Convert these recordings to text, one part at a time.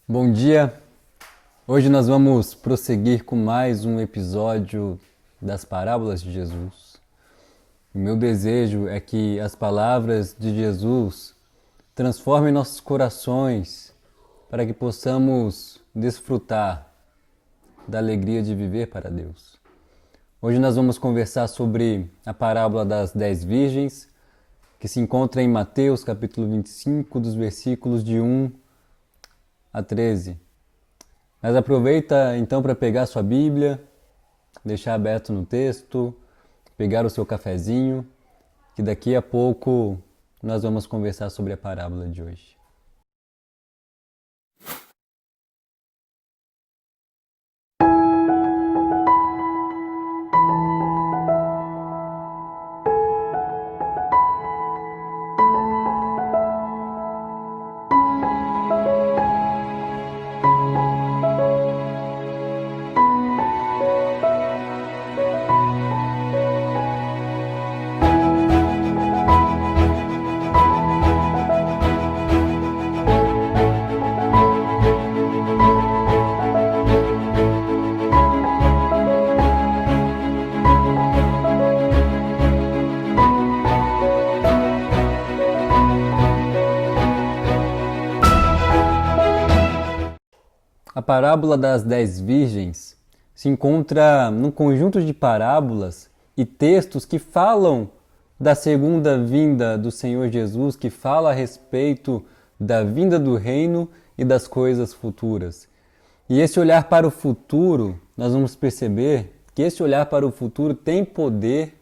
Bom dia! Hoje nós vamos prosseguir com mais um episódio das parábolas de Jesus. O meu desejo é que as palavras de Jesus transformem nossos corações para que possamos desfrutar da alegria de viver para Deus. Hoje nós vamos conversar sobre a parábola das 10 virgens, que se encontra em Mateus capítulo 25, dos versículos de 1 a 13. Mas aproveita então para pegar sua Bíblia, deixar aberto no texto, pegar o seu cafezinho, que daqui a pouco nós vamos conversar sobre a parábola de hoje. A parábola das 10 virgens se encontra num conjunto de parábolas e textos que falam da segunda vinda do Senhor Jesus, que fala a respeito da vinda do reino e das coisas futuras. E esse olhar para o futuro, nós vamos perceber que esse olhar para o futuro tem poder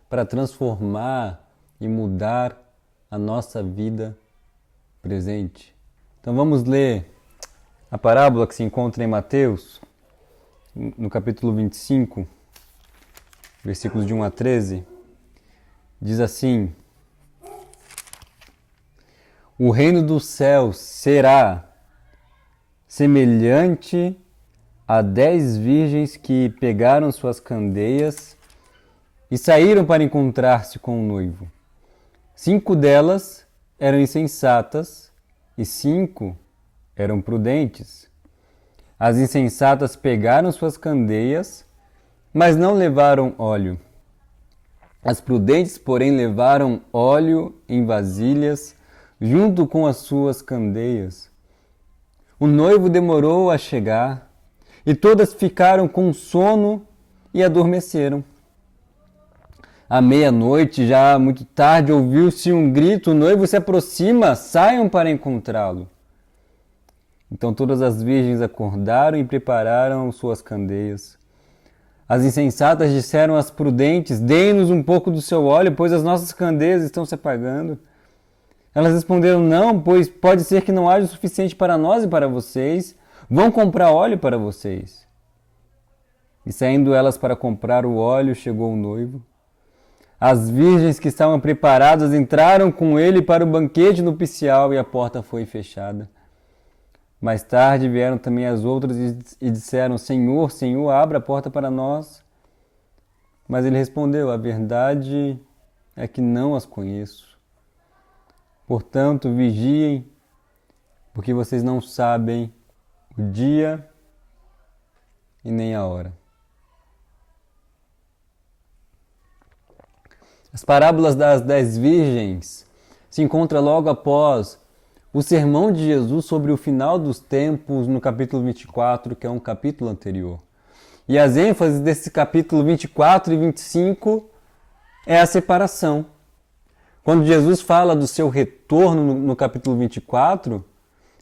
para transformar e mudar a nossa vida presente. Então vamos ler a parábola que se encontra em Mateus, no capítulo 25, versículos de 1 a 13, diz assim: O reino dos céus será semelhante a 10 virgens que pegaram suas candeias e saíram para encontrar-se com o noivo. 5 delas eram insensatas e 5 eram prudentes. As insensatas pegaram suas candeias, mas não levaram óleo. As prudentes, porém, levaram óleo em vasilhas, junto com as suas candeias. O noivo demorou a chegar, e todas ficaram com sono e adormeceram. À meia-noite, já muito tarde, ouviu-se um grito: o noivo se aproxima, saiam para encontrá-lo. Então todas as virgens acordaram e prepararam suas candeias. As insensatas disseram às prudentes: deem-nos um pouco do seu óleo, pois as nossas candeias estão se apagando. Elas responderam: não, pois pode ser que não haja o suficiente para nós e para vocês. Vão comprar óleo para vocês. E saindo elas para comprar o óleo, chegou o noivo. As virgens que estavam preparadas entraram com ele para o banquete nupcial e a porta foi fechada. Mais tarde vieram também as outras e disseram: Senhor, Senhor, abra a porta para nós. Mas ele respondeu: a verdade é que não as conheço. Portanto, vigiem, porque vocês não sabem o dia e nem a hora. As parábolas das 10 virgens se encontram logo após o sermão de Jesus sobre o final dos tempos no capítulo 24, que é um capítulo anterior. E as ênfases desse capítulo 24 e 25 é a separação. Quando Jesus fala do seu retorno no capítulo 24,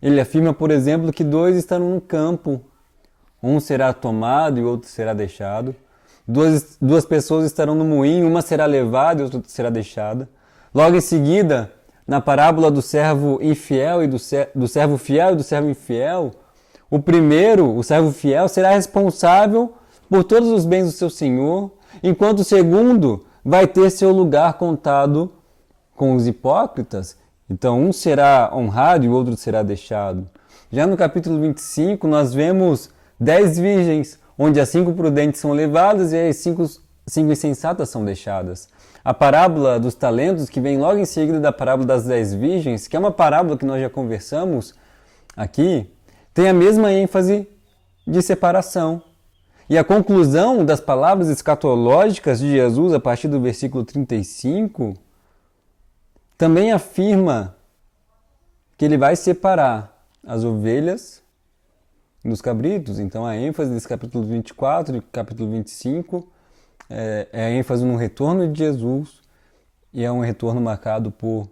ele afirma, por exemplo, que 2 estarão no campo. Um será tomado e o outro será deixado. Duas pessoas estarão no moinho, uma será levada e outra será deixada. Logo em seguida, na parábola do servo infiel e do servo fiel e do servo infiel, o primeiro, o servo fiel, será responsável por todos os bens do seu senhor, enquanto o segundo vai ter seu lugar contado com os hipócritas. Então, um será honrado e o outro será deixado. Já no capítulo 25, nós vemos 10 virgens, onde as 5 prudentes são levadas e as 5 insensatas são deixadas. A parábola dos talentos, que vem logo em seguida da parábola das 10 virgens, que é uma parábola que nós já conversamos aqui, tem a mesma ênfase de separação. E a conclusão das palavras escatológicas de Jesus, a partir do versículo 35, também afirma que ele vai separar as ovelhas dos cabritos. Então a ênfase desse capítulo 24 e capítulo 25 é a ênfase no retorno de Jesus, e é um retorno marcado por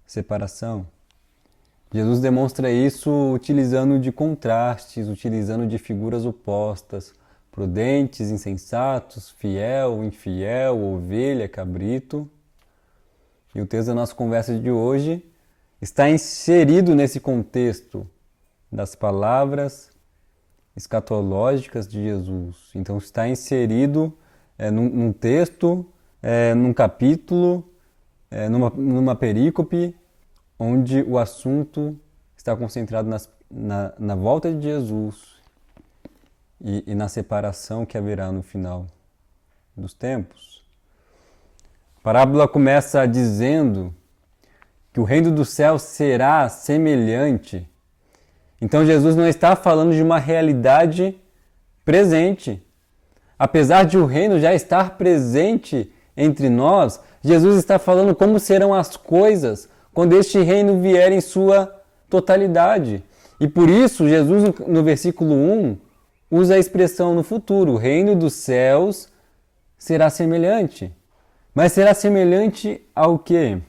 separação. Jesus demonstra isso utilizando de contrastes, utilizando de figuras opostas: prudentes, insensatos, fiel, infiel, ovelha, cabrito. E o texto da nossa conversa de hoje está inserido nesse contexto das palavras escatológicas de Jesus. Então está inserido num texto, num capítulo, numa perícope, onde o assunto está concentrado na volta de Jesus e na separação que haverá no final dos tempos. A parábola começa dizendo que o reino do céu será semelhante. Então Jesus não está falando de uma realidade presente. Apesar de o reino já estar presente entre nós, Jesus está falando como serão as coisas quando este reino vier em sua totalidade. E por isso, Jesus, no versículo 1, usa a expressão no futuro: o reino dos céus será semelhante. Mas será semelhante ao quê?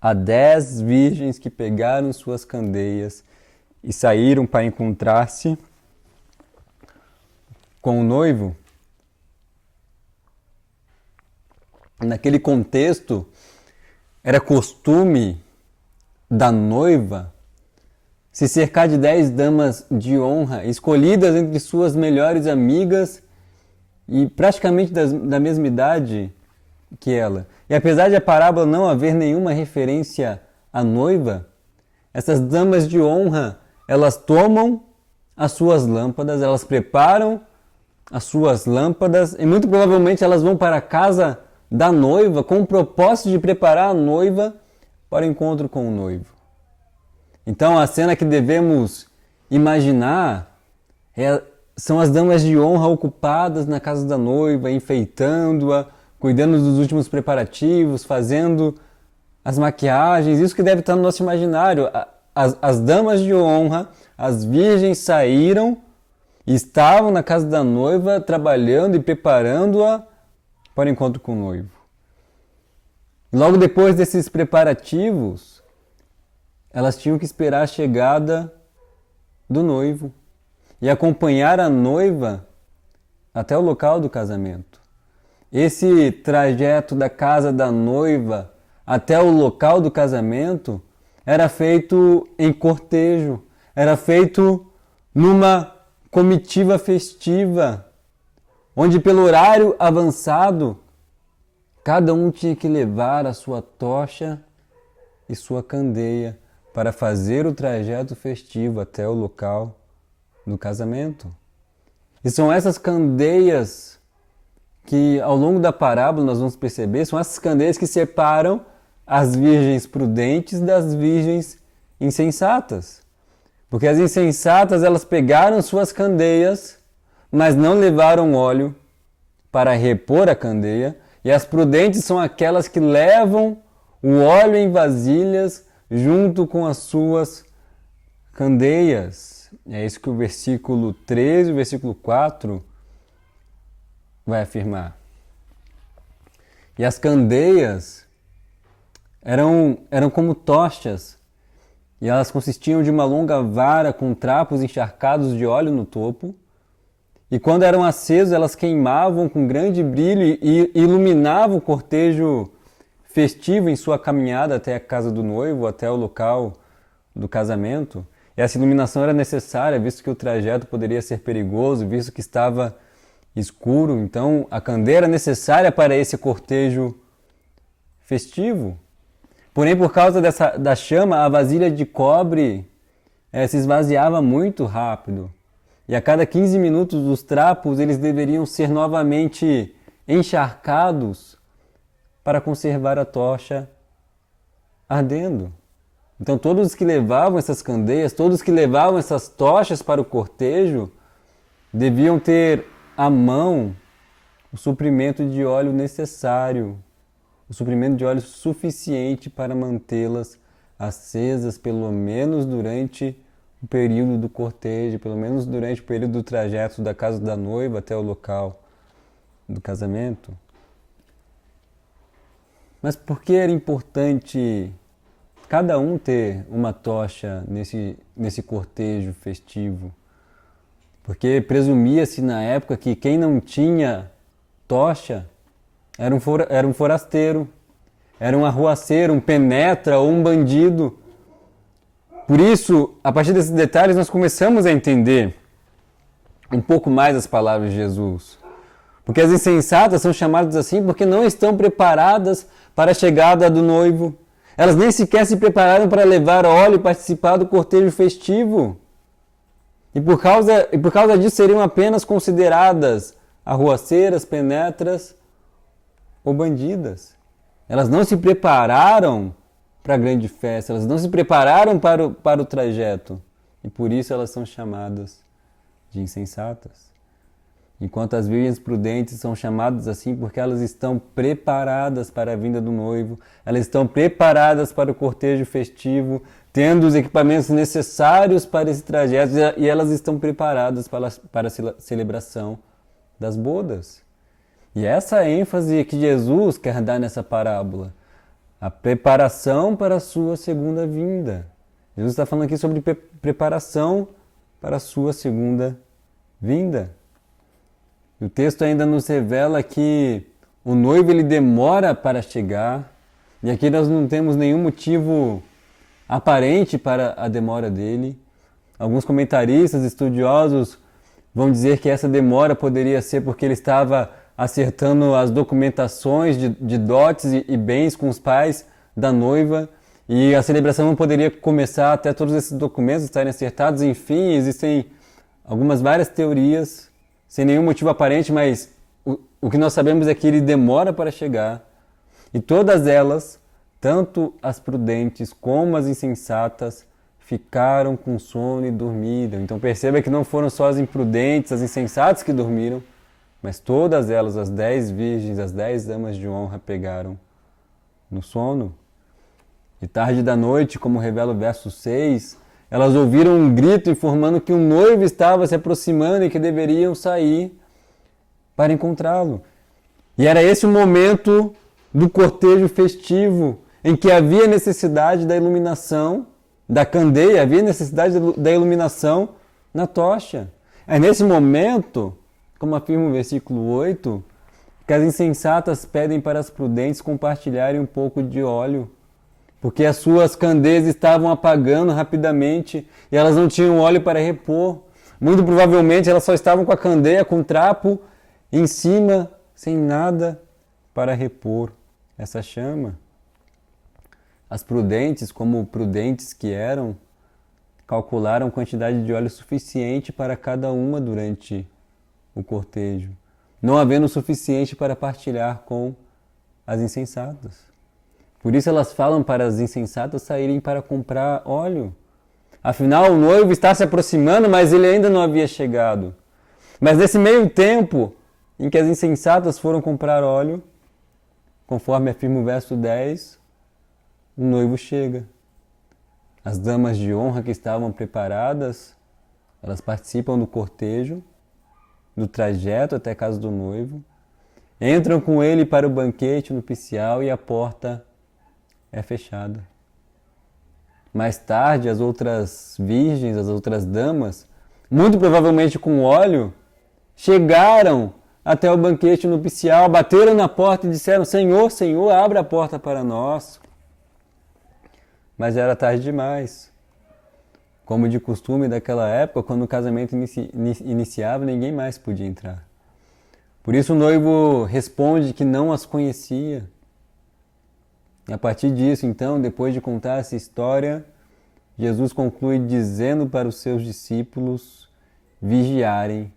A 10 virgens que pegaram suas candeias e saíram para encontrar-se com o noivo. Naquele contexto, era costume da noiva se cercar de 10 damas de honra, escolhidas entre suas melhores amigas e praticamente da mesma idade que ela. E apesar de a parábola não haver nenhuma referência à noiva, essas damas de honra, elas tomam as suas lâmpadas, elas preparam as suas lâmpadas e muito provavelmente elas vão para a casa da noiva com o propósito de preparar a noiva para o encontro com o noivo. Então a cena que devemos imaginar são as damas de honra ocupadas na casa da noiva, enfeitando-a, cuidando dos últimos preparativos, fazendo as maquiagens. Isso que deve estar no nosso imaginário. As damas de honra, as virgens saíram e estavam na casa da noiva trabalhando e preparando-a para o encontro com o noivo. Logo depois desses preparativos, elas tinham que esperar a chegada do noivo e acompanhar a noiva até o local do casamento. Esse trajeto da casa da noiva até o local do casamento era feito em cortejo, era feito numa comitiva festiva, onde pelo horário avançado, cada um tinha que levar a sua tocha e sua candeia para fazer o trajeto festivo até o local do casamento. E são essas candeias que ao longo da parábola nós vamos perceber, são essas candeias que separam as virgens prudentes das virgens insensatas. Porque as insensatas, elas pegaram suas candeias, mas não levaram óleo para repor a candeia, e as prudentes são aquelas que levam o óleo em vasilhas junto com as suas candeias. É isso que o versículo 13 e o versículo 4 vai afirmar. E as candeias eram como tochas, e elas consistiam de uma longa vara com trapos encharcados de óleo no topo, e quando eram acesas elas queimavam com grande brilho e iluminavam o cortejo festivo em sua caminhada até a casa do noivo, até o local do casamento. E essa iluminação era necessária, visto que o trajeto poderia ser perigoso, visto que estava escuro. Então a candeia era necessária para esse cortejo festivo. Porém, por causa da chama, a vasilha de cobre se esvaziava muito rápido. E a cada 15 minutos os trapos eles deveriam ser novamente encharcados para conservar a tocha ardendo. Então todos que levavam essas candeias, todos que levavam essas tochas para o cortejo, deviam ter à mão o suprimento de óleo necessário, o suprimento de óleo suficiente para mantê-las acesas pelo menos durante o período do cortejo, pelo menos durante o período do trajeto da casa da noiva até o local do casamento. Mas por que era importante cada um ter uma tocha nesse cortejo festivo? Porque presumia-se na época que quem não tinha tocha era um forasteiro, era um arruaceiro, um penetra ou um bandido. Por isso, a partir desses detalhes, nós começamos a entender um pouco mais as palavras de Jesus. Porque as insensatas são chamadas assim porque não estão preparadas para a chegada do noivo. Elas nem sequer se prepararam para levar óleo e participar do cortejo festivo. E por causa disso seriam apenas consideradas arruaceiras, penetras ou bandidas. Elas não se prepararam para a grande festa, elas não se prepararam para o trajeto. E por isso elas são chamadas de insensatas. Enquanto as virgens prudentes são chamadas assim porque elas estão preparadas para a vinda do noivo, elas estão preparadas para o cortejo festivo, tendo os equipamentos necessários para esse trajeto e elas estão preparadas para a celebração das bodas. E essa é a ênfase que Jesus quer dar nessa parábola. A preparação para a sua segunda vinda. Jesus está falando aqui sobre preparação para a sua segunda vinda. E o texto ainda nos revela que o noivo ele demora para chegar, e aqui nós não temos nenhum motivo aparente para a demora dele. Alguns comentaristas, estudiosos, vão dizer que essa demora poderia ser porque ele estava acertando as documentações de dotes e bens com os pais da noiva, e a celebração não poderia começar até todos esses documentos estarem acertados. Enfim, existem várias teorias, sem nenhum motivo aparente, mas o que nós sabemos é que ele demora para chegar, e todas elas, tanto as prudentes como as insensatas, ficaram com sono e dormiram. Então perceba que não foram só as imprudentes, as insensatas que dormiram, mas todas elas, as 10 virgens, as 10 damas de honra, pegaram no sono. E tarde da noite, como revela o verso 6, elas ouviram um grito informando que o noivo estava se aproximando e que deveriam sair para encontrá-lo. E era esse o momento do cortejo festivo, em que havia necessidade da iluminação da candeia, havia necessidade da iluminação na tocha. É nesse momento, como afirma o versículo 8, que as insensatas pedem para as prudentes compartilharem um pouco de óleo, porque as suas candeias estavam apagando rapidamente e elas não tinham óleo para repor. Muito provavelmente elas só estavam com a candeia, com trapo em cima, sem nada para repor essa chama. As prudentes, como prudentes que eram, calcularam a quantidade de óleo suficiente para cada uma durante o cortejo, não havendo o suficiente para partilhar com as insensatas. Por isso elas falam para as insensatas saírem para comprar óleo. Afinal, o noivo está se aproximando, mas ele ainda não havia chegado. Mas nesse meio tempo em que as insensatas foram comprar óleo, conforme afirma o verso 10, o noivo chega. As damas de honra que estavam preparadas, elas participam do cortejo, do trajeto até a casa do noivo, entram com ele para o banquete nupcial e a porta é fechada. Mais tarde, as outras virgens, as outras damas, muito provavelmente com óleo, chegaram até o banquete nupcial, bateram na porta e disseram: Senhor, Senhor, abra a porta para nós. Mas era tarde demais. Como de costume daquela época, quando o casamento iniciava, ninguém mais podia entrar. Por isso o noivo responde que não as conhecia. E a partir disso, então, depois de contar essa história, Jesus conclui dizendo para os seus discípulos vigiarem,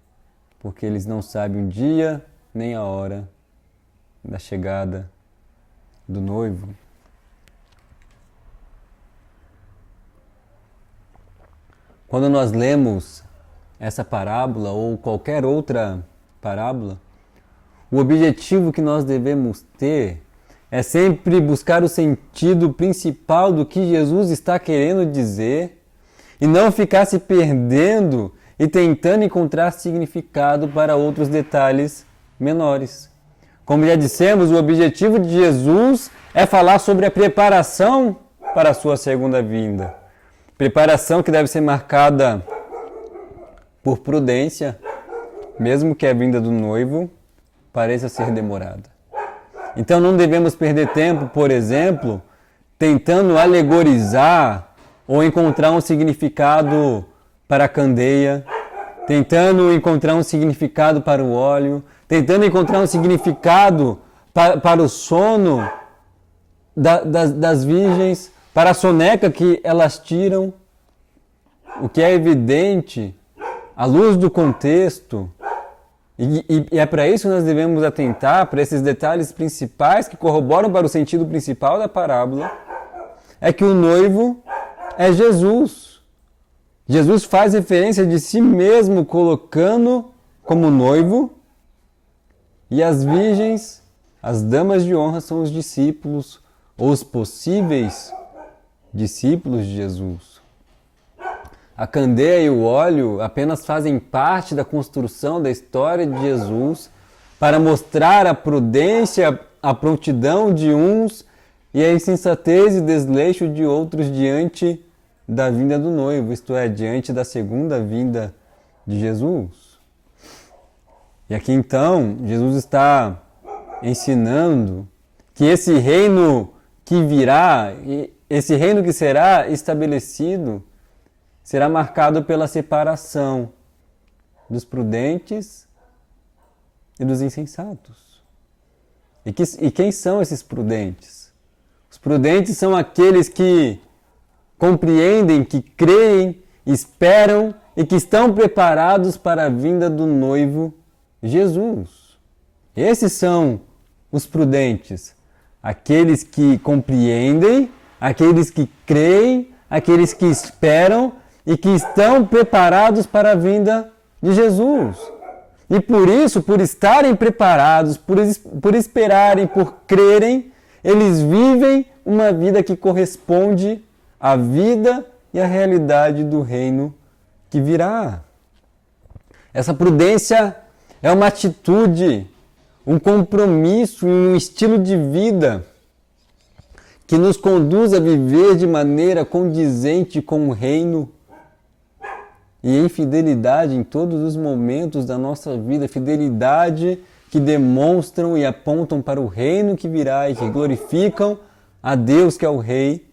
porque eles não sabem o dia nem a hora da chegada do noivo. Quando nós lemos essa parábola ou qualquer outra parábola, o objetivo que nós devemos ter é sempre buscar o sentido principal do que Jesus está querendo dizer e não ficar se perdendo e tentando encontrar significado para outros detalhes menores. Como já dissemos, o objetivo de Jesus é falar sobre a preparação para a sua segunda vinda. Preparação que deve ser marcada por prudência, mesmo que a vinda do noivo pareça ser demorada. Então não devemos perder tempo, por exemplo, tentando alegorizar ou encontrar um significado para a candeia, tentando encontrar um significado para o óleo, tentando encontrar um significado para o sono das virgens, para a soneca que elas tiram. O que é evidente, à luz do contexto, e é para isso que nós devemos atentar, para esses detalhes principais que corroboram para o sentido principal da parábola, é que o noivo é Jesus. Jesus faz referência de si mesmo colocando como noivo, e as virgens, as damas de honra, são os discípulos, ou os possíveis discípulos de Jesus. A candeia e o óleo apenas fazem parte da construção da história de Jesus para mostrar a prudência, a prontidão de uns e a insensatez e desleixo de outros diante da vinda do noivo, isto é, diante da segunda vinda de Jesus. E aqui então, Jesus está ensinando que esse reino que virá, esse reino que será estabelecido, será marcado pela separação dos prudentes e dos insensatos. E quem são esses prudentes? Os prudentes são aqueles que compreendem, que creem, esperam e que estão preparados para a vinda do noivo Jesus. Esses são os prudentes, aqueles que compreendem, aqueles que creem, aqueles que esperam e que estão preparados para a vinda de Jesus. E por isso, por estarem preparados, por esperarem, por crerem, eles vivem uma vida que corresponde à vida e à realidade do reino que virá. Essa prudência é uma atitude, um compromisso e um estilo de vida que nos conduz a viver de maneira condizente com o reino e em fidelidade em todos os momentos da nossa vida, fidelidade que demonstram e apontam para o reino que virá e que glorificam a Deus que é o Rei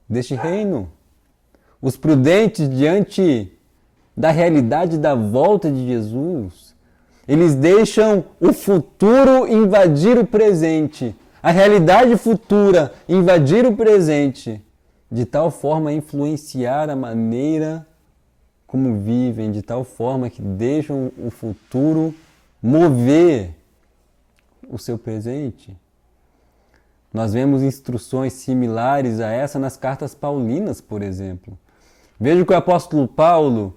deste reino. Os prudentes diante da realidade da volta de Jesus, eles deixam o futuro invadir o presente, a realidade futura invadir o presente, de tal forma a influenciar a maneira como vivem, de tal forma que deixam o futuro mover o seu presente. Nós vemos instruções similares a essa nas cartas paulinas, por exemplo. Veja que o apóstolo Paulo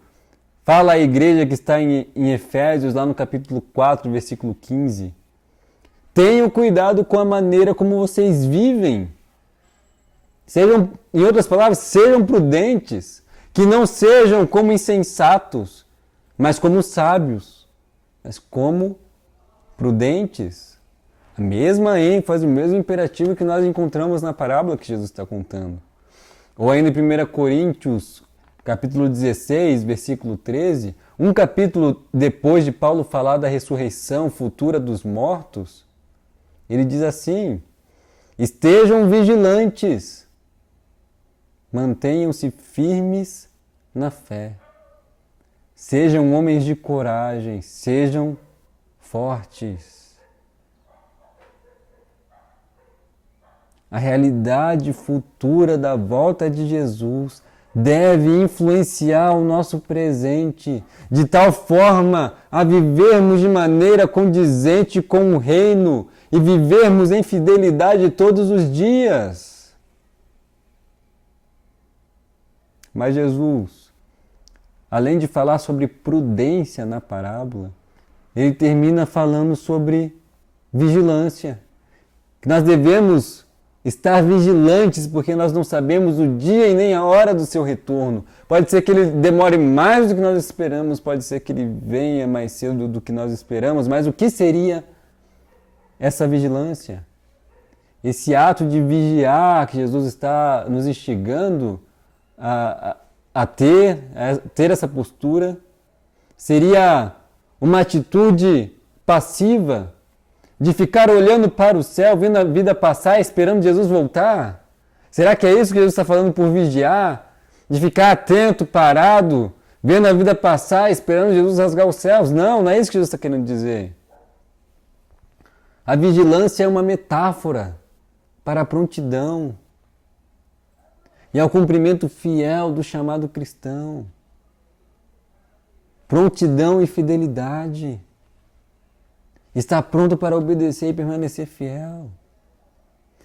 fala à igreja que está em Efésios, lá no capítulo 4, versículo 15. Tenham cuidado com a maneira como vocês vivem. Sejam, em outras palavras, sejam prudentes, que não sejam como insensatos, mas como sábios, mas como prudentes. A mesma ênfase, o mesmo imperativo que nós encontramos na parábola que Jesus está contando. Ou ainda em 1 Coríntios, capítulo 16, versículo 13, um capítulo depois de Paulo falar da ressurreição futura dos mortos, ele diz assim: estejam vigilantes, mantenham-se firmes na fé, sejam homens de coragem, sejam fortes. A realidade futura da volta de Jesus deve influenciar o nosso presente, de tal forma a vivermos de maneira condizente com o reino e vivermos em fidelidade todos os dias. Mas Jesus, além de falar sobre prudência na parábola, ele termina falando sobre vigilância. Que nós devemos estar vigilantes, porque nós não sabemos o dia e nem a hora do seu retorno. Pode ser que ele demore mais do que nós esperamos, pode ser que ele venha mais cedo do que nós esperamos, mas o que seria essa vigilância? Esse ato de vigiar que Jesus está nos instigando a ter essa postura, seria uma atitude passiva, de ficar olhando para o céu, vendo a vida passar, esperando Jesus voltar? Será que é isso que Jesus está falando por vigiar? De ficar atento, parado, vendo a vida passar, esperando Jesus rasgar os céus? Não, não é isso que Jesus está querendo dizer. A vigilância é uma metáfora para a prontidão e ao cumprimento fiel do chamado cristão. Prontidão e fidelidade. Está pronto para obedecer e permanecer fiel.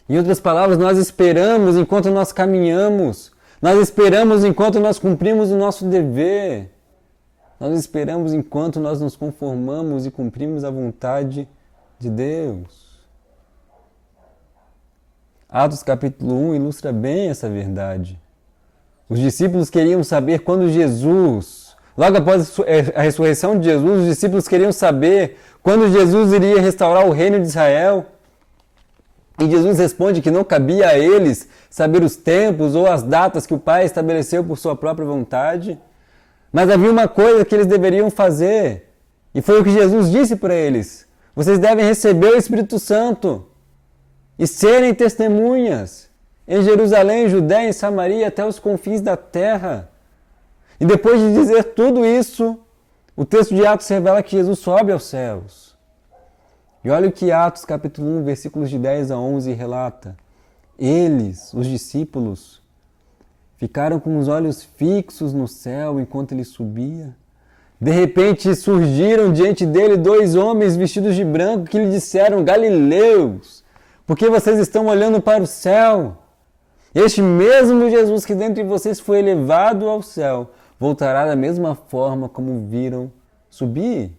Em outras palavras, nós esperamos enquanto nós caminhamos. Nós esperamos enquanto nós cumprimos o nosso dever. Nós esperamos enquanto nós nos conformamos e cumprimos a vontade de Deus. Atos capítulo 1 ilustra bem essa verdade. Os discípulos queriam saber quando Jesus, logo após a ressurreição de Jesus, os discípulos queriam saber quando Jesus iria restaurar o reino de Israel. E Jesus responde que não cabia a eles saber os tempos ou as datas que o Pai estabeleceu por sua própria vontade. Mas havia uma coisa que eles deveriam fazer. E foi o que Jesus disse para eles. Vocês devem receber o Espírito Santo e serem testemunhas em Jerusalém, Judéia e Samaria até os confins da terra. E depois de dizer tudo isso, o texto de Atos revela que Jesus sobe aos céus. E olha o que Atos capítulo 1, versículos de 10 a 11 relata. Eles, os discípulos, ficaram com os olhos fixos no céu enquanto ele subia. De repente surgiram diante dele 2 homens vestidos de branco que lhe disseram: Galileus, por que vocês estão olhando para o céu? Este mesmo Jesus que dentre vocês foi elevado ao céu, voltará da mesma forma como viram subir.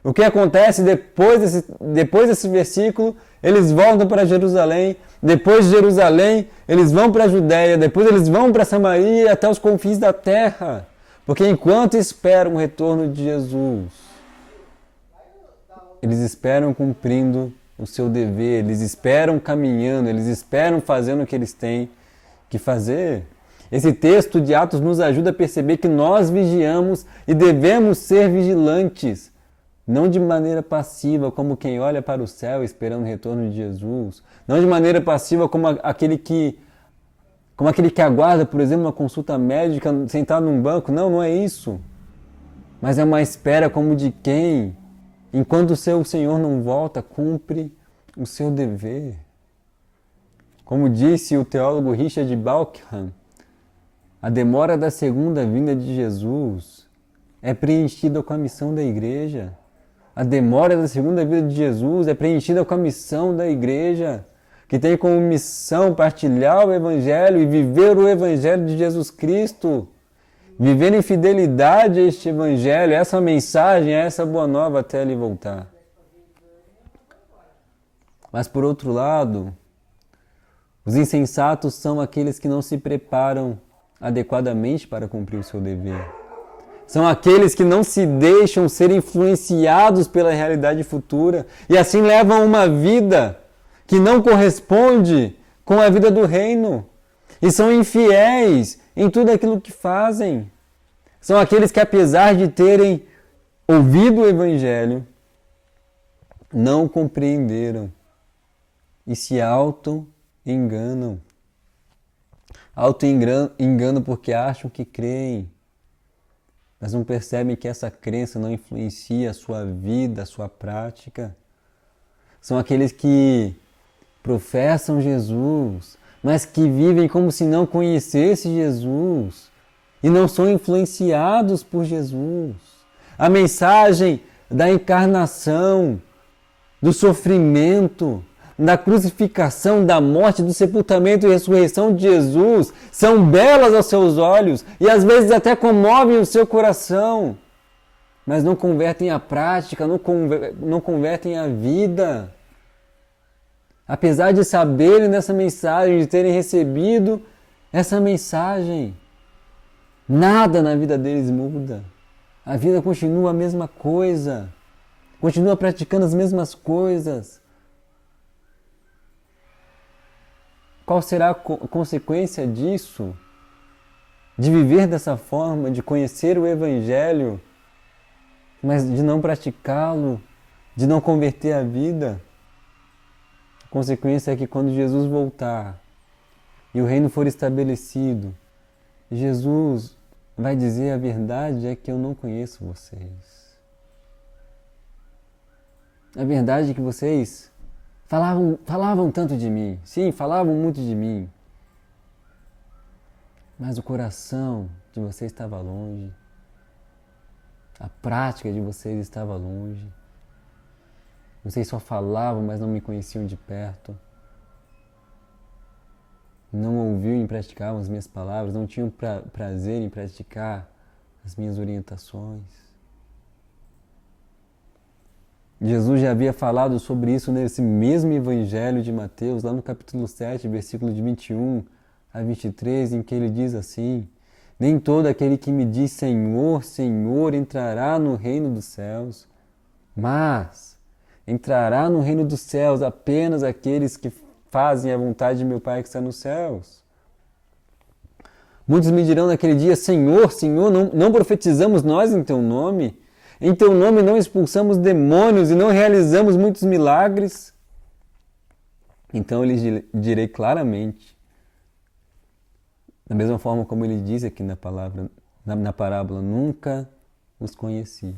O que acontece depois desse versículo? Eles voltam para Jerusalém, depois de Jerusalém eles vão para a Judéia, depois eles vão para Samaria até os confins da terra. Porque enquanto esperam o retorno de Jesus, eles esperam cumprindo o seu dever, eles esperam caminhando, eles esperam fazendo o que eles têm que fazer. Esse texto de Atos nos ajuda a perceber que nós vigiamos e devemos ser vigilantes, não de maneira passiva, como quem olha para o céu esperando o retorno de Jesus, não de maneira passiva como aquele que aguarda, por exemplo, uma consulta médica sentado num banco. Não, não é isso. Mas é uma espera como de quem, enquanto o seu Senhor não volta, cumpre o seu dever. Como disse o teólogo Richard Bauckham, a demora da segunda vinda de Jesus é preenchida com a missão da igreja. A demora da segunda vinda de Jesus é preenchida com a missão da igreja, que tem como missão partilhar o Evangelho e viver o Evangelho de Jesus Cristo. Viver em fidelidade a este Evangelho, a essa mensagem, a essa boa nova até ele voltar. Mas por outro lado, os insensatos são aqueles que não se preparam adequadamente para cumprir o seu dever. São aqueles que não se deixam ser influenciados pela realidade futura e assim levam uma vida que não corresponde com a vida do reino. E são infiéis em tudo aquilo que fazem. São aqueles que, apesar de terem ouvido o Evangelho, não compreenderam e se auto-enganam. Auto-enganam porque acham que creem, mas não percebem que essa crença não influencia a sua vida, a sua prática. São aqueles que professam Jesus, mas que vivem como se não conhecessem Jesus e não são influenciados por Jesus. A mensagem da encarnação, do sofrimento, da crucificação, da morte, do sepultamento e ressurreição de Jesus são belas aos seus olhos e às vezes até comovem o seu coração, mas não convertem a prática, não convertem a vida. Apesar de saberem dessa mensagem, de terem recebido essa mensagem, nada na vida deles muda. A vida continua a mesma coisa, continua praticando as mesmas coisas. Qual será a consequência disso? De viver dessa forma, de conhecer o Evangelho, mas de não praticá-lo, de não converter a vida? A consequência é que quando Jesus voltar e o reino for estabelecido, Jesus vai dizer: a verdade é que eu não conheço vocês. A verdade é que vocês falavam tanto de mim. Sim, falavam muito de mim. Mas o coração de vocês estava longe. A prática de vocês estava longe. Vocês só falavam, mas não me conheciam de perto. Não ouviam e praticavam as minhas palavras, não tinham prazer em praticar as minhas orientações. Jesus já havia falado sobre isso nesse mesmo Evangelho de Mateus, lá no capítulo 7, versículo de 21 a 23, em que ele diz assim: nem todo aquele que me diz Senhor, Senhor entrará no reino dos céus, mas entrará no reino dos céus apenas aqueles que fazem a vontade de meu Pai que está nos céus. Muitos me dirão naquele dia: Senhor, Senhor, não profetizamos nós em Teu nome? Em Teu nome não expulsamos demônios e não realizamos muitos milagres? Então eu lhes direi claramente, da mesma forma como ele diz aqui na parábola: nunca os conheci.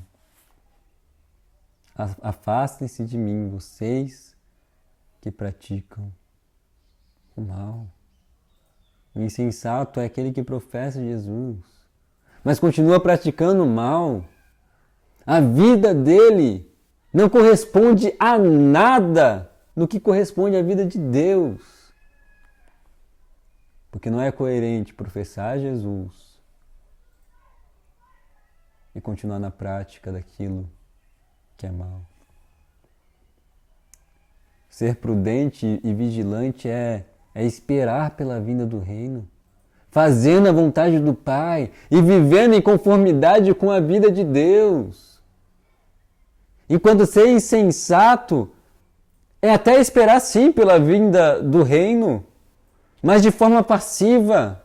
Afastem-se de mim, vocês que praticam o mal. O insensato é aquele que professa Jesus, mas continua praticando o mal. A vida dele não corresponde a nada no que corresponde à vida de Deus. Porque não é coerente professar Jesus e continuar na prática daquilo que é mal. Ser prudente e vigilante é esperar pela vinda do reino, fazendo a vontade do Pai e vivendo em conformidade com a vida de Deus. Enquanto ser insensato é até esperar sim pela vinda do reino, mas de forma passiva,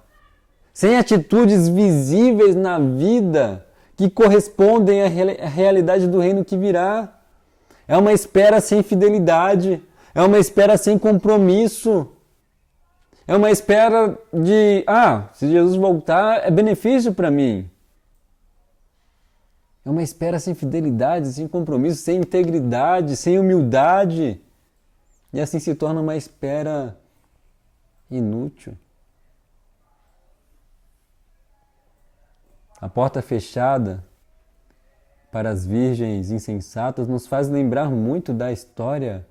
sem atitudes visíveis na vida que correspondem à realidade do reino que virá. É uma espera sem fidelidade, é uma espera sem compromisso, é uma espera de, se Jesus voltar é benefício para mim. É uma espera sem fidelidade, sem compromisso, sem integridade, sem humildade. E assim se torna uma espera inútil. A porta fechada para as virgens insensatas nos faz lembrar muito da história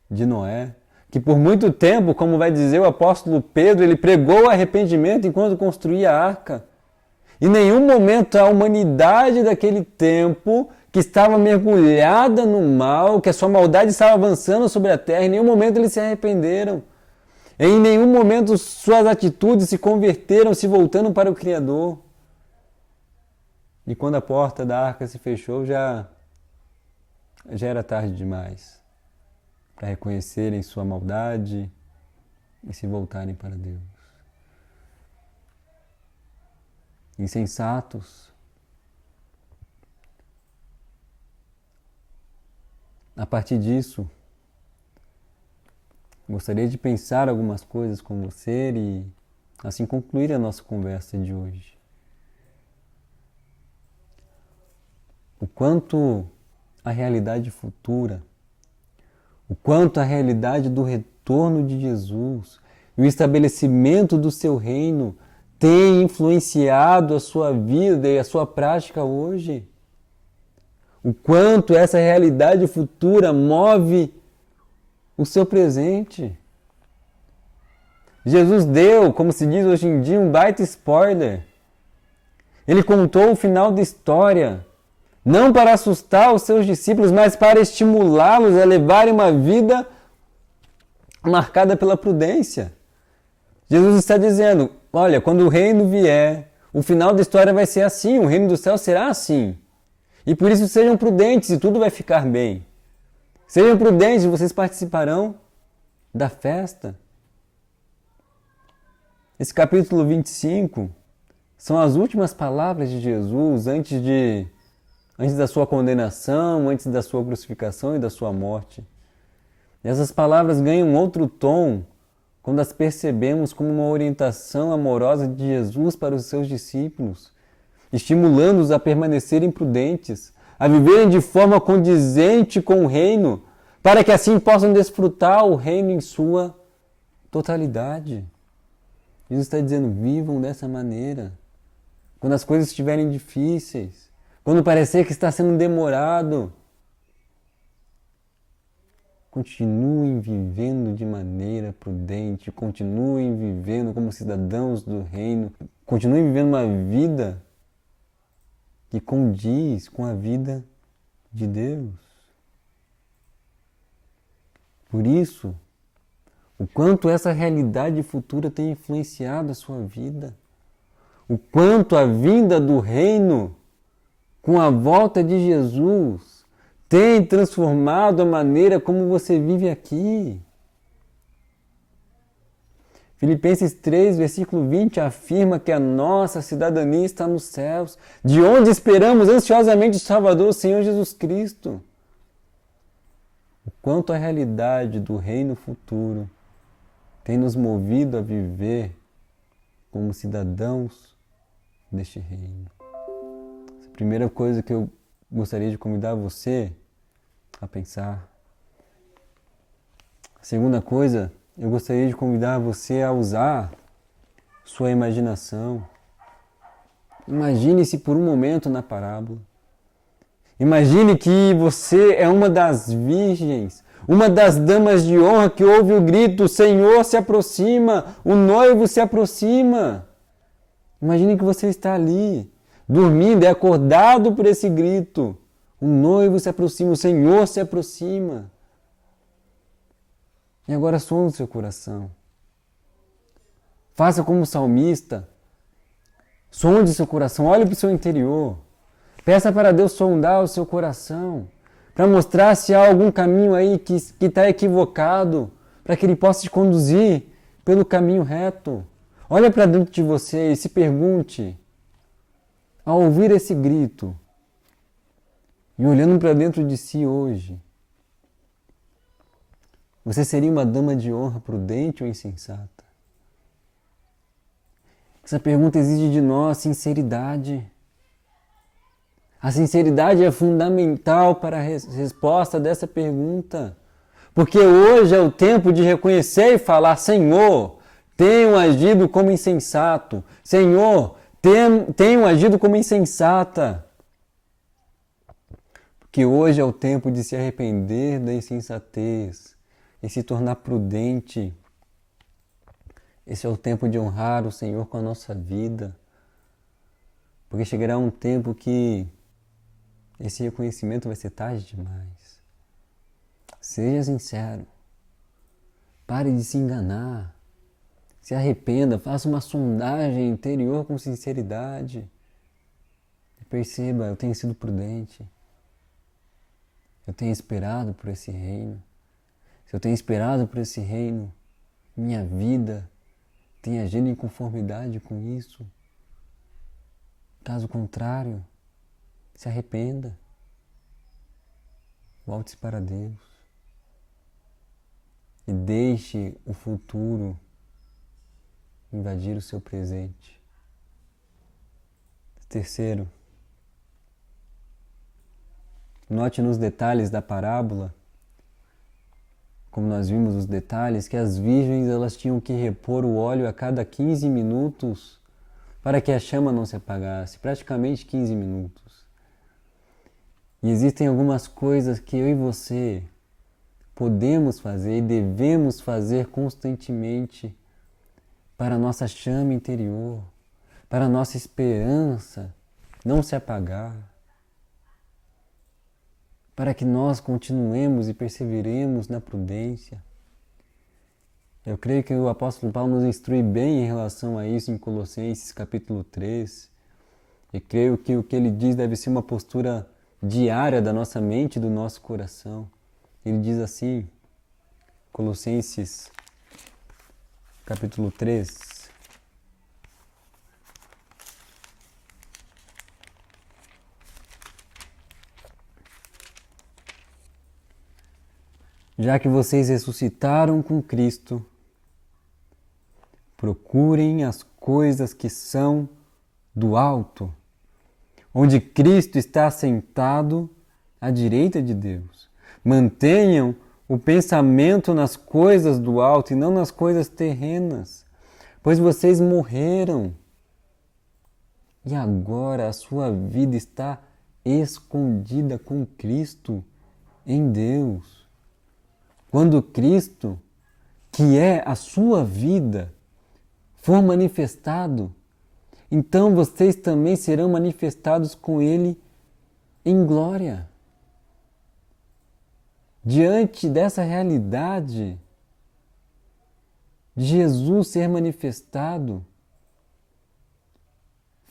de Noé, que por muito tempo, como vai dizer o apóstolo Pedro, ele pregou o arrependimento enquanto construía a arca. Em nenhum momento a humanidade daquele tempo, que estava mergulhada no mal, que a sua maldade estava avançando sobre a terra, em nenhum momento eles se arrependeram. Em nenhum momento suas atitudes se converteram, se voltando para o Criador. E quando a porta da arca se fechou, já era tarde demais para reconhecerem sua maldade e se voltarem para Deus. Insensatos. A partir disso, gostaria de pensar algumas coisas com você e assim concluir a nossa conversa de hoje. O quanto a realidade futura, o quanto a realidade do retorno de Jesus e o estabelecimento do seu reino tem influenciado a sua vida e a sua prática hoje. O quanto essa realidade futura move o seu presente. Jesus deu, como se diz hoje em dia, um baita spoiler. Ele contou o final da história, não para assustar os seus discípulos, mas para estimulá-los a levarem uma vida marcada pela prudência. Jesus está dizendo, olha, quando o reino vier, o final da história vai ser assim, o reino do céu será assim. E por isso sejam prudentes e tudo vai ficar bem. Sejam prudentes e vocês participarão da festa. Esse capítulo 25 são as últimas palavras de Jesus antes da sua condenação, antes da sua crucificação e da sua morte. E essas palavras ganham outro tom quando as percebemos como uma orientação amorosa de Jesus para os seus discípulos, estimulando-os a permanecerem prudentes, a viverem de forma condizente com o reino, para que assim possam desfrutar o reino em sua totalidade. Jesus está dizendo, vivam dessa maneira. Quando as coisas estiverem difíceis, quando parecer que está sendo demorado, continuem vivendo de maneira prudente, continuem vivendo como cidadãos do reino, continuem vivendo uma vida que condiz com a vida de Deus. Por isso, o quanto essa realidade futura tem influenciado a sua vida, o quanto a vinda do reino com a volta de Jesus tem transformado a maneira como você vive aqui. Filipenses 3, versículo 20, afirma que a nossa cidadania está nos céus, de onde esperamos ansiosamente o Salvador, o Senhor Jesus Cristo. O quanto a realidade do reino futuro tem nos movido a viver como cidadãos deste reino. Essa é a primeira coisa que eu gostaria de convidar você a pensar. A segunda coisa, eu gostaria de convidar você a usar sua imaginação. Imagine-se por um momento na parábola. Imagine que você é uma das virgens, uma das damas de honra que ouve o grito, o Senhor se aproxima, o noivo se aproxima. Imagine que você está ali, dormindo, é acordado por esse grito. O noivo se aproxima, o Senhor se aproxima. E agora sonde o seu coração. Faça como o salmista. Sonde seu coração, olhe para o seu interior. Peça para Deus sondar o seu coração, para mostrar se há algum caminho aí que está equivocado, para que Ele possa te conduzir pelo caminho reto. Olha para dentro de você e se pergunte, ao ouvir esse grito, e olhando para dentro de si hoje, você seria uma dama de honra prudente ou insensata? Essa pergunta exige de nós sinceridade. A sinceridade é fundamental para a resposta dessa pergunta. Porque hoje é o tempo de reconhecer e falar, Senhor, tenho agido como insensato. Senhor, tenho agido como insensata. Porque hoje é o tempo de se arrepender da insensatez e se tornar prudente. Esse é o tempo de honrar o Senhor com a nossa vida. Porque chegará um tempo que esse reconhecimento vai ser tarde demais. Seja sincero. Pare de se enganar. Se arrependa, faça uma sondagem interior com sinceridade. E perceba, eu tenho sido prudente. Eu tenho esperado por esse reino. Se eu tenho esperado por esse reino, minha vida tem agido em conformidade com isso. Caso contrário, se arrependa. Volte-se para Deus. E deixe o futuro invadir o seu presente. Terceiro, note nos detalhes da parábola, como nós vimos os detalhes, que as virgens elas tinham que repor o óleo a cada 15 minutos para que a chama não se apagasse, praticamente 15 minutos. E existem algumas coisas que eu e você podemos fazer e devemos fazer constantemente para a nossa chama interior, para a nossa esperança não se apagar, para que nós continuemos e perseveremos na prudência. Eu creio que o apóstolo Paulo nos instrui bem em relação a isso em Colossenses capítulo 3. E creio que o que ele diz deve ser uma postura diária da nossa mente e do nosso coração. Ele diz assim, Colossenses capítulo 3. Já que vocês ressuscitaram com Cristo, procurem as coisas que são do alto, onde Cristo está sentado à direita de Deus. Mantenham o pensamento nas coisas do alto e não nas coisas terrenas, pois vocês morreram e agora a sua vida está escondida com Cristo em Deus. Quando Cristo, que é a sua vida, for manifestado, então vocês também serão manifestados com Ele em glória. Diante dessa realidade de Jesus ser manifestado,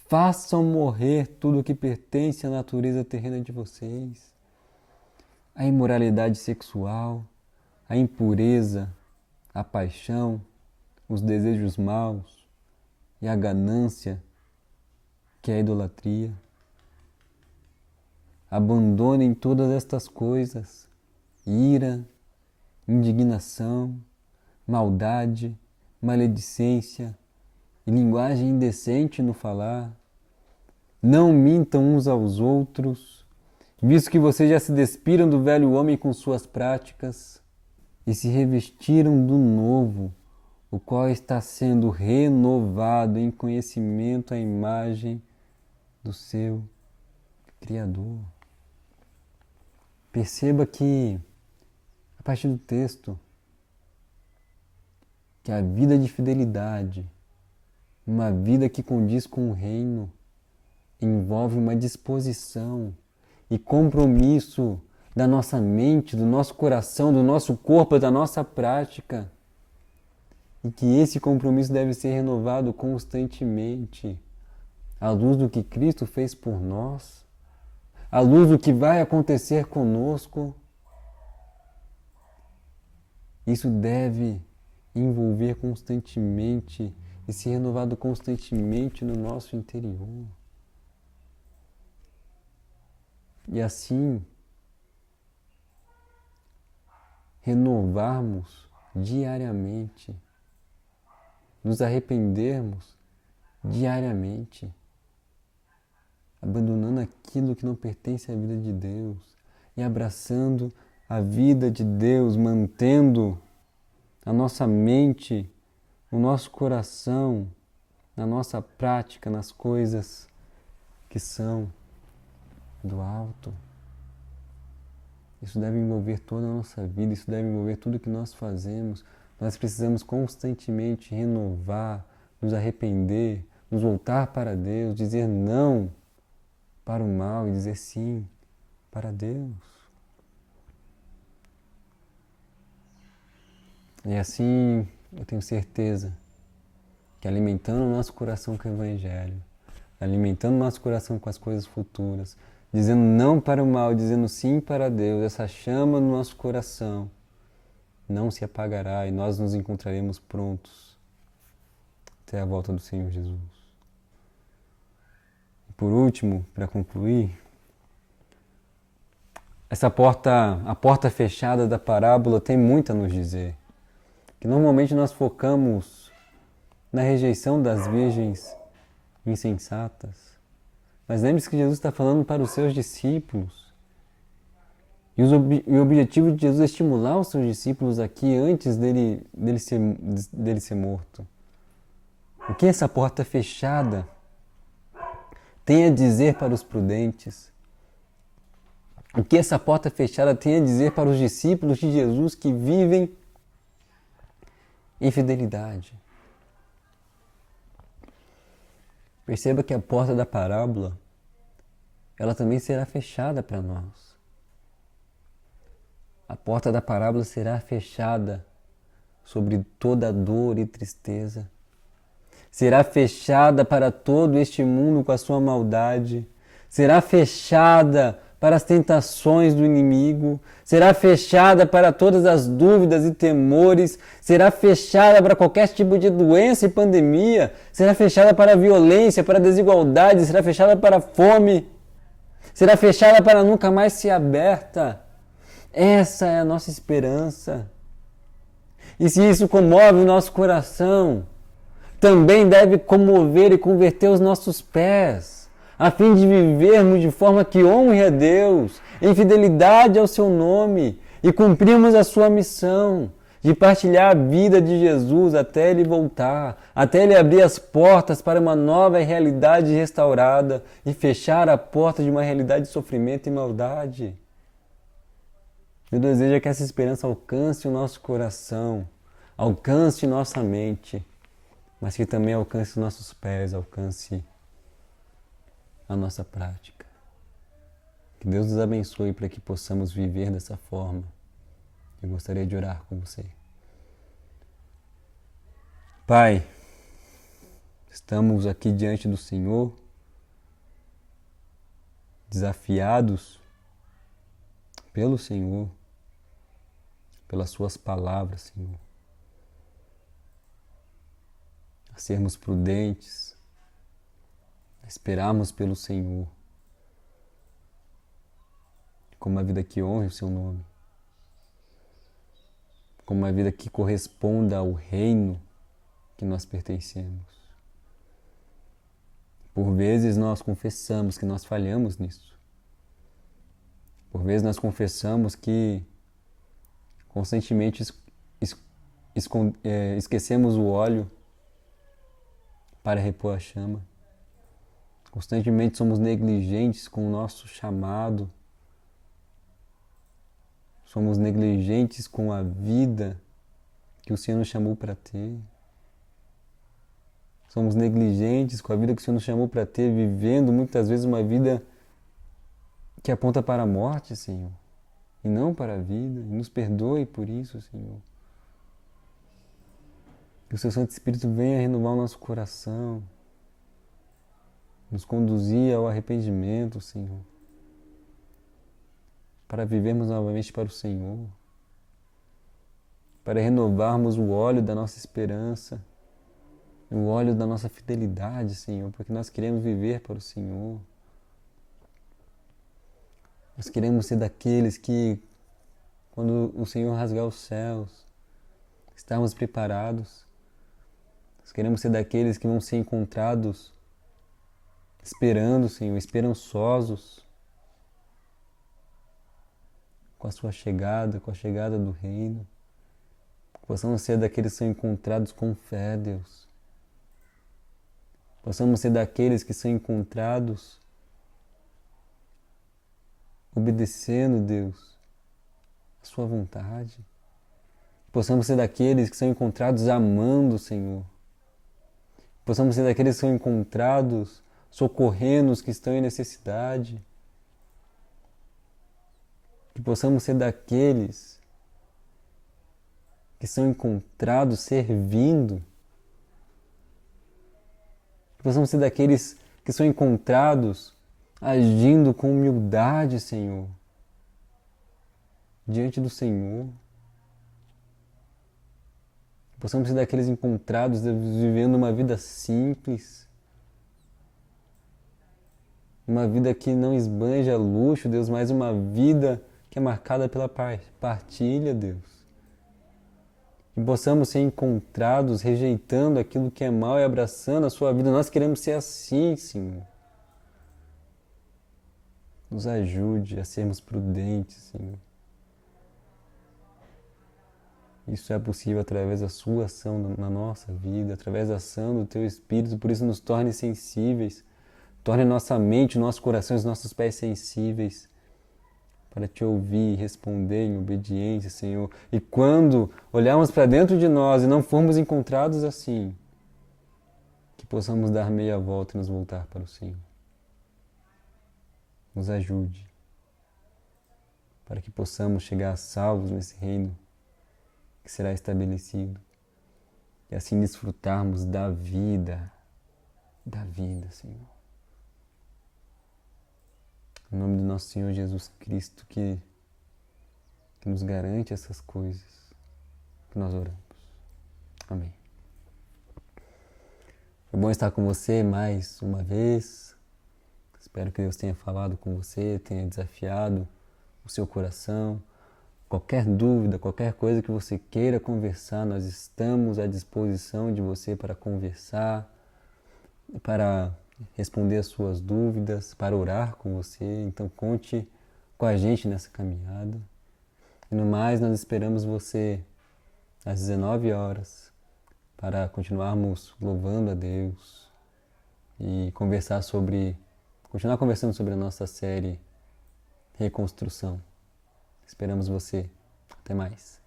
façam morrer tudo o que pertence à natureza terrena de vocês. A imoralidade sexual, a impureza, a paixão, os desejos maus e a ganância, que é a idolatria. Abandonem todas estas coisas: ira, indignação, maldade, maledicência e linguagem indecente no falar. Não mintam uns aos outros, visto que vocês já se despiram do velho homem com suas práticas e se revestiram do novo, o qual está sendo renovado em conhecimento à imagem do seu Criador. Perceba que, a partir do texto, que a vida de fidelidade, uma vida que condiz com o reino, envolve uma disposição e compromisso da nossa mente, do nosso coração, do nosso corpo, da nossa prática. E que esse compromisso deve ser renovado constantemente, à luz do que Cristo fez por nós, à luz do que vai acontecer conosco. Isso deve envolver constantemente e ser renovado constantemente no nosso interior. E assim, renovarmos diariamente, nos arrependermos diariamente, abandonando aquilo que não pertence à vida de Deus e abraçando a vida de Deus, mantendo a nossa mente, o nosso coração, na nossa prática, nas coisas que são do alto. Isso deve envolver toda a nossa vida, isso deve envolver tudo que nós fazemos. Nós precisamos constantemente renovar, nos arrepender, nos voltar para Deus, dizer não para o mal e dizer sim para Deus. E assim eu tenho certeza que alimentando o nosso coração com o Evangelho, alimentando o nosso coração com as coisas futuras, dizendo não para o mal, dizendo sim para Deus, essa chama no nosso coração não se apagará e nós nos encontraremos prontos até a volta do Senhor Jesus. E por último, para concluir, a porta fechada da parábola tem muito a nos dizer. Que normalmente nós focamos na rejeição das virgens insensatas. Mas lembre-se que Jesus está falando para os seus discípulos. E o objetivo de Jesus é estimular os seus discípulos aqui antes dele ser morto. O que essa porta fechada tem a dizer para os prudentes? O que essa porta fechada tem a dizer para os discípulos de Jesus que vivem em fidelidade? Perceba que a porta da parábola, ela também será fechada para nós. A porta da parábola será fechada sobre toda dor e tristeza. Será fechada para todo este mundo com a sua maldade. Será fechada para as tentações do inimigo. Será fechada para todas as dúvidas e temores. Será fechada para qualquer tipo de doença e pandemia. Será fechada para a violência, para a desigualdade. Será fechada para a fome. Será fechada para nunca mais ser aberta. Essa é a nossa esperança. E se isso comove o nosso coração, também deve comover e converter os nossos pés, a fim de vivermos de forma que honre a Deus, em fidelidade ao seu nome, e cumprirmos a sua missão de partilhar a vida de Jesus até Ele voltar, até Ele abrir as portas para uma nova realidade restaurada e fechar a porta de uma realidade de sofrimento e maldade. Meu desejo é que essa esperança alcance o nosso coração, alcance nossa mente, mas que também alcance os nossos pés, alcance a nossa prática. Que Deus nos abençoe para que possamos viver dessa forma. Eu gostaria de orar com você. Pai, estamos aqui diante do Senhor, desafiados pelo Senhor, pelas suas palavras, Senhor. A sermos prudentes, a esperarmos pelo Senhor, como uma vida que honre o seu nome, como uma vida que corresponda ao reino que nós pertencemos. Por vezes nós confessamos que nós falhamos nisso. Por vezes nós confessamos que constantemente esquecemos o óleo para repor a chama. Constantemente somos negligentes com o nosso chamado. Somos negligentes com a vida que o Senhor nos chamou para ter. Somos negligentes com a vida que o Senhor nos chamou para ter, vivendo muitas vezes uma vida que aponta para a morte, Senhor, e não para a vida. E nos perdoe por isso, Senhor. Que o Seu Santo Espírito venha renovar o nosso coração, nos conduzir ao arrependimento, Senhor, para vivermos novamente para o Senhor, para renovarmos o óleo da nossa esperança, o óleo da nossa fidelidade, Senhor, porque nós queremos viver para o Senhor. Nós queremos ser daqueles que, quando o Senhor rasgar os céus, estarmos preparados. Nós queremos ser daqueles que vão ser encontrados esperando, Senhor, esperançosos com a sua chegada, com a chegada do reino. Possamos ser daqueles que são encontrados com fé, Deus. Possamos ser daqueles que são encontrados obedecendo, Deus, a sua vontade. Possamos ser daqueles que são encontrados amando, Senhor. Possamos ser daqueles que são encontrados socorrendo os que estão em necessidade. Que possamos ser daqueles que são encontrados servindo. Que possamos ser daqueles que são encontrados agindo com humildade, Senhor, diante do Senhor. Que possamos ser daqueles encontrados vivendo uma vida simples, uma vida que não esbanja luxo, Deus, mas uma vida que é marcada pela partilha, Deus. Que possamos ser encontrados rejeitando aquilo que é mal e abraçando a sua vida. Nós queremos ser assim, Senhor. Nos ajude a sermos prudentes, Senhor. Isso é possível através da sua ação na nossa vida, através da ação do Teu Espírito. Por isso nos torne sensíveis. Torne nossa mente, o nosso coração e os nossos pés sensíveis para te ouvir e responder em obediência, Senhor. E quando olharmos para dentro de nós e não formos encontrados assim, que possamos dar meia volta e nos voltar para o Senhor. Nos ajude, para que possamos chegar salvos nesse reino que será estabelecido e assim desfrutarmos da vida, Senhor. Em nome do nosso Senhor Jesus Cristo, que nos garante essas coisas, que nós oramos. Amém. Foi bom estar com você mais uma vez. Espero que Deus tenha falado com você, tenha desafiado o seu coração. Qualquer dúvida, qualquer coisa que você queira conversar, nós estamos à disposição de você para conversar, para responder as suas dúvidas, para orar com você. Então conte com a gente nessa caminhada. E no mais, nós esperamos você às 19 horas para continuarmos louvando a Deus e continuar conversando sobre a nossa série Reconstrução. Esperamos você. Até mais.